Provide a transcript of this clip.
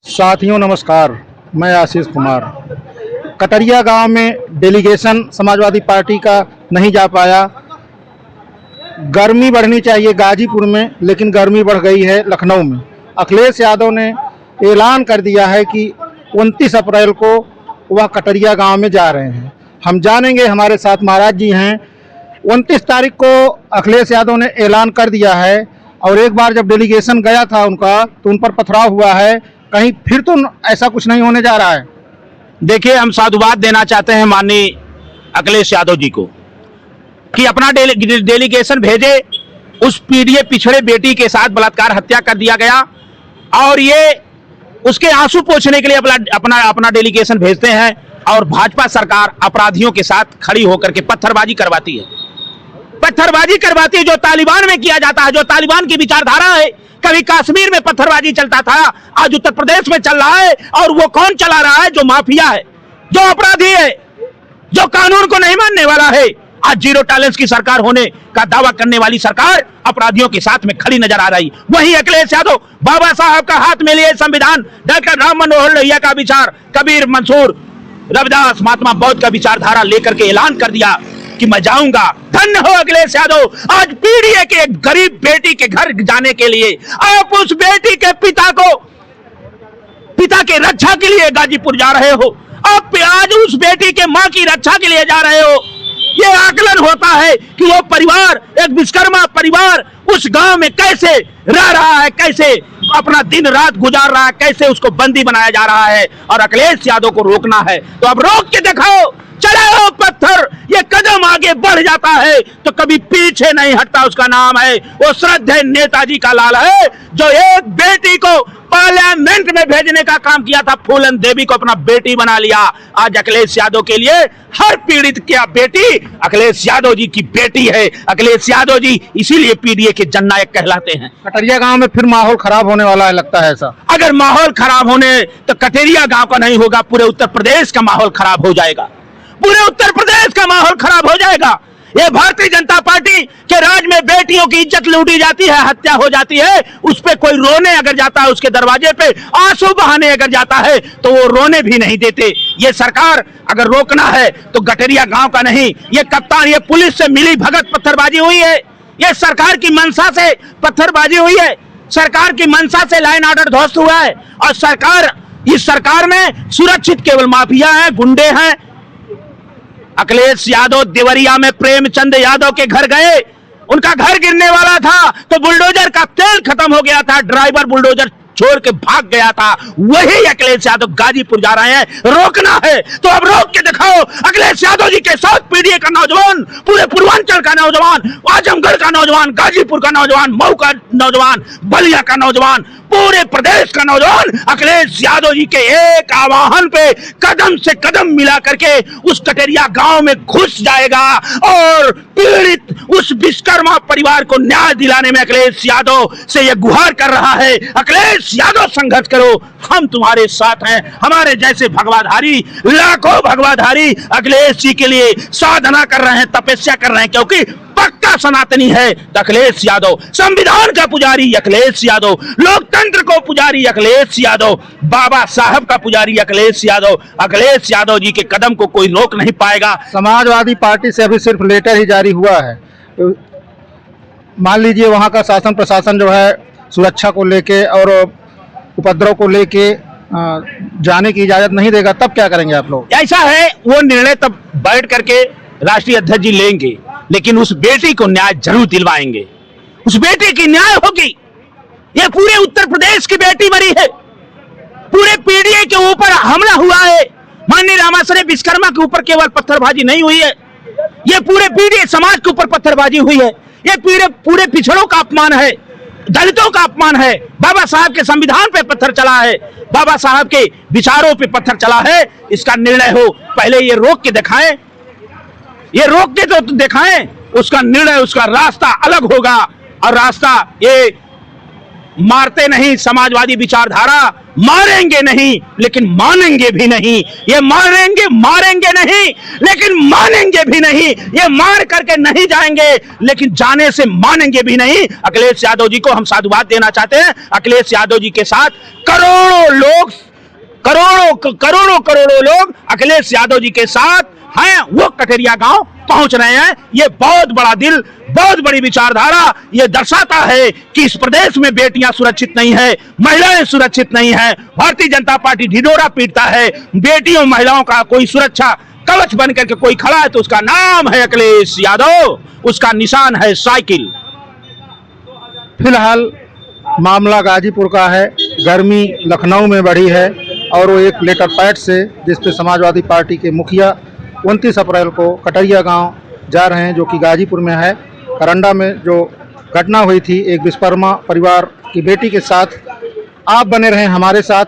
साथियों नमस्कार, मैं आशीष कुमार। कटरिया गांव में डेलीगेशन समाजवादी पार्टी का नहीं जा पाया। गर्मी बढ़नी चाहिए गाजीपुर में, लेकिन गर्मी बढ़ गई है लखनऊ में। अखिलेश यादव ने ऐलान कर दिया है कि 29 अप्रैल को वह कटरिया गांव में जा रहे हैं। हम जानेंगे, हमारे साथ महाराज जी हैं। 29 तारीख को अखिलेश यादव ने ऐलान कर दिया है, और एक बार जब डेलीगेशन गया था उनका तो उन पर पथराव हुआ है। कहीं फिर तो ऐसा कुछ नहीं होने जा रहा है। देखिए, हम साधुवाद देना चाहते हैं माननीय अखिलेश यादव जी को कि अपना डेलीगेशन भेजे। उस पीड़ित पिछड़े बेटी के साथ बलात्कार हत्या कर दिया गया, और ये उसके आंसू पोंछने के लिए अपना डेलीगेशन भेजते हैं, और भाजपा सरकार अपराधियों के साथ खड़ी होकर के पत्थरबाजी करवाती है। जो तालिबान में किया जाता है, जो तालिबान की विचारधारा है। कभी कश्मीर में पत्थरबाजी चलता था, आज उत्तर प्रदेश में चल रहा है। और वो कौन चला रहा है? जो माफिया है, जो अपराधी है, जो कानून को नहीं मानने वाला है। आज जीरो टॉलरेंस की सरकार होने का दावा करने वाली सरकार अपराधियों के साथ में खड़ी नजर आ रही। वहीं अखिलेश यादव बाबा साहब का हाथ में लिए संविधान, डॉक्टर राम मनोहर लोहिया का विचार, कबीर, मंसूर, रविदास, महात्मा बौद्ध का विचारधारा लेकर के ऐलान कर दिया कि मैं जाऊंगा। धन्य हो अखिलेश यादव। आज पीड़ित के गरीब बेटी के घर जाने के लिए आप उस बेटी के पिता के रक्षा के लिए गाजीपुर जा रहे हो। आप आज उस बेटी के मां की रक्षा के लिए जा रहे हो। ये आकलन होता है कि वो परिवार, एक विश्वकर्मा परिवार उस गांव में कैसे रह रहा है, कैसे अपना दिन रात गुजार रहा है, कैसे उसको बंदी बनाया जा रहा है। और अखिलेश यादव को रोकना है तो अब रोक के दिखाओ। चलाओ पत्थर, ये कदम आगे बढ़ जाता है तो कभी पीछे नहीं हटता। उसका नाम है वो श्रद्धेय नेताजी का लाल है, जो एक बेटी को पार्लियामेंट में भेजने का काम किया था। फूलन देवी को अपना बेटी बना लिया। आज अखिलेश यादव के लिए हर पीड़ित की बेटी अखिलेश यादव जी की बेटी है। अखिलेश यादव जी इसीलिए पीडीए के जननायक कहलाते हैं। कटरिया गांव में फिर माहौल खराब होने वाला है, लगता है ऐसा। अगर माहौल खराब होने तो कटरिया गांव का नहीं होगा, पूरे उत्तर प्रदेश का माहौल खराब हो जाएगा। पूरे उत्तर प्रदेश का माहौल खराब हो जाएगा। ये भारतीय जनता पार्टी के राज में बेटियों की इज्जत लूटी जाती है, हत्या हो जाती है। उस पे कोई रोने अगर जाता है, उसके दरवाजे पे आंसू बहाने अगर जाता है तो वो रोने भी नहीं देते। ये सरकार अगर रोकना है तो कटरिया गांव का नहीं, ये कप्तान, ये पुलिस से मिली भगत पत्थरबाजी हुई है। ये सरकार की मंशा से पत्थरबाजी हुई है। सरकार की मंशा से लाइन ऑर्डर ध्वस्त हुआ है। और इस सरकार में सुरक्षित केवल माफिया है, गुंडे हैं। अखिलेश यादव देवरिया में प्रेमचंद यादव के घर गए, उनका घर गिरने वाला था तो बुलडोजर का तेल खत्म हो गया था, ड्राइवर बुलडोजर छोड़ के भाग गया था। वही अखिलेश यादव गाजीपुर जा रहे हैं। रोकना है तो अब रोक के दिखाओ। अखिलेश यादव जी के साथ पीडीए का नौजवान, पूरे पूर्वांचल का नौजवान, आजमगढ़ का नौजवान, गाजीपुर का नौजवान, मऊ का नौजवान, बलिया का नौजवान, पूरे प्रदेश का नौजवान अखिलेश यादव जी के एक आह्वान पे कदम से कदम मिला करके उस कटरिया गांव में घुस जाएगा, और पीड़ित उस विश्वकर्मा परिवार को न्याय दिलाने में अखिलेश यादव से यह गुहार कर रहा है। अखिलेश यादव, संघर्ष करो, हम तुम्हारे साथ हैं। हमारे जैसे भगवाधारी, लाखों भगवाधारी अखिलेश जी के लिए साधना कर रहे हैं, तपस्या कर रहे हैं, क्योंकि पक्का सनातनी है अखिलेश यादव, संविधान का पुजारी अखिलेश यादव, लोकतंत्र को पुजारी अखिलेश यादव, बाबा साहब का पुजारी अखिलेश यादव। अखिलेश यादव जी के कदम को कोई रोक नहीं पाएगा। समाजवादी पार्टी से अभी सिर्फ लेटर ही जारी हुआ है। मान लीजिए वहां का शासन प्रशासन जो है सुरक्षा को लेके और उपद्रव को लेके जाने की इजाजत नहीं देगा, तब क्या करेंगे आप लोग? ऐसा है, वो निर्णय तब बैठ करके राष्ट्रीय अध्यक्ष जी लेंगे, लेकिन उस बेटी को न्याय जरूर दिलवाएंगे। उस बेटी की न्याय होगी। ये पूरे उत्तर प्रदेश की बेटी मरी है। पूरे पीडीए के ऊपर हमला हुआ है। माननीय रामाश्रय विश्वकर्मा के ऊपर केवल पत्थरबाजी नहीं हुई है, ये पूरे पीडीए समाज के ऊपर पत्थरबाजी हुई है। ये पूरे पिछड़ों का अपमान है, दलितों का अपमान है। बाबा साहब के संविधान पे पत्थर चला है, बाबा साहब के विचारों पे पत्थर चला है। इसका निर्णय हो, पहले ये रोक के दिखाएं, ये रोक के तो दिखाएं। उसका निर्णय, उसका रास्ता अलग होगा। और रास्ता ये मारते नहीं समाजवादी विचारधारा, मारेंगे नहीं लेकिन मानेंगे भी नहीं। ये मारेंगे नहीं लेकिन मानेंगे भी नहीं। ये मार करके नहीं जाएंगे लेकिन जाने से मानेंगे भी नहीं। अखिलेश यादव जी को हम साधुवाद देना चाहते हैं। अखिलेश यादव जी के साथ करोड़ों लोग अखिलेश यादव जी के साथ हैं, वो कठेरिया गांव पहुंच रहे हैं। ये बहुत बड़ा दिल, बहुत बड़ी विचारधारा ये दर्शाता है कि इस प्रदेश में बेटियां सुरक्षित नहीं है, महिलाएं सुरक्षित नहीं है। भारतीय जनता पार्टी ढिढोरा पीटता है, बेटियों महिलाओं का कोई सुरक्षा कवच बन करके कोई खड़ा है तो उसका नाम है अखिलेश यादव, उसका निशान है साइकिल। फिलहाल मामला गाजीपुर का है, गर्मी लखनऊ में बढ़ी है और वो एक लेटर पैड से जिस पे समाजवादी पार्टी के मुखिया 29 अप्रैल को कटरिया गांव जा रहे हैं, जो कि गाजीपुर में है। करंडा में जो घटना हुई थी एक विश्वकर्मा परिवार की बेटी के साथ। आप बने रहें हमारे साथ।